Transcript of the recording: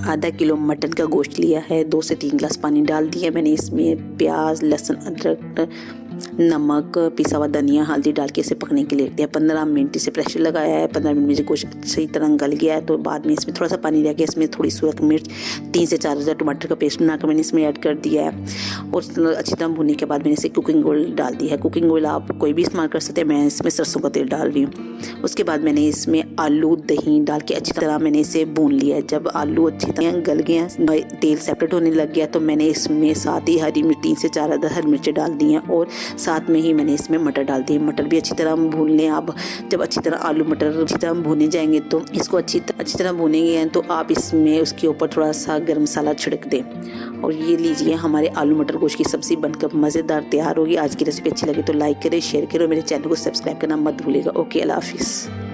आधा kilo mutton का गोश्त लिया है, 2 से 3 गिलास पानी डाल दिया मैंने। इसमें प्याज, लहसुन, अदरक, नमक, पिसा हुआ धनिया, हल्दी डाल के इसे पकने के लिए रख दिया। 15 मिनट इसे प्रेशर लगाया है। 15 मिनट में जो गोश्त सही तरह गल गया है तो बाद में इसमें थोड़ा सा पानी रह गया, इसमें थोड़ी सूरख मिर्च, 3 से 4 हज़ार टमाटर का पेस्ट बनाकर मैंने इसमें ऐड कर दिया है। और अच्छी तरह भुनने के बाद मैंने इसे कुकिंग ऑयल डाल दिया है। कुकिंग ऑयल आप कोई भी इस्तेमाल कर सकते हैं, मैं इसमें सरसों का तेल डाल रही हूँ। उसके बाद मैंने इसमें आलू, दही डाल के अच्छी तरह मैंने इसे भून लिया है। जब आलू अच्छी तरह गल गया, तेल सेपरेट होने लग गया, तो मैंने इसमें साथ ही हरी मिर्च, 3 से 4 हरी मिर्चें डाल दी हैं और साथ में ही मैंने इसमें मटर डाल दिए। मटर भी अच्छी तरह भून लें आप। जब अच्छी तरह आलू मटर अच्छी तरह भुने जाएंगे तो इसको अच्छी तरह भुनेंगे तो आप इसमें उसके ऊपर थोड़ा सा गर्म मसाला छिड़क दें। और ये लीजिए, हमारे आलू मटर गोश्त की सब्ज़ी बनकर मज़ेदार तैयार होगी। आज की रेसिपी अच्छी लगी तो लाइक करें, शेयर करें और मेरे चैनल को सब्सक्राइब करना मत भूलिएगा। ओके, अल्लाह हाफिज़।